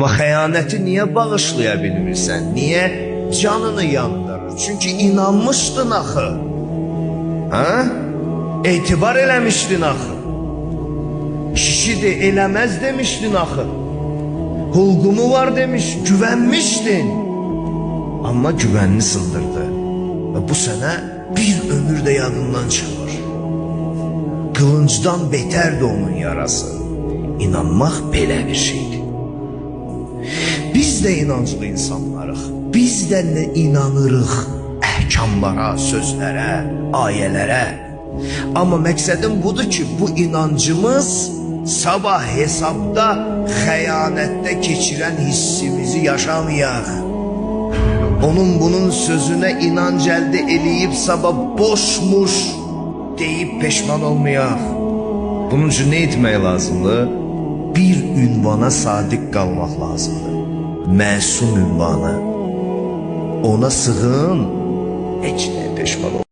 Ama xəyanəti niyə bağışlaya bilmirsən? Niyə canını yandırır? Çünki inanmışdın axı. Ha? Etibar eləmişdin axı. Kişidir, eləməz demişdin axı. Hulqumu var demiş, güvənmişdin. Amma güvənini sındırdı. Və bu sənə bir ömür də yadından çıxır. Qılıncdan betərdi onun yarası. İnanmaq belə bir şeydir. Biz də inanclı insanlarıq. Biz də nə inanırıq əhkamlara, sözlərə, ayələrə. Amma məqsədim budur ki, bu inancımız sabah hesabda xəyanətdə keçirən hissimizi yaşamayaq. Onun bunun sözünə inanc əldə eləyib sabah boşmuş deyib peşman olmayaq. Bunun üçün nə etmək lazımdır? Bir ünvana sadiq qalmaq lazımdır. Məsum ünvanı. Ona sığın, heç nə peşman olmayaq.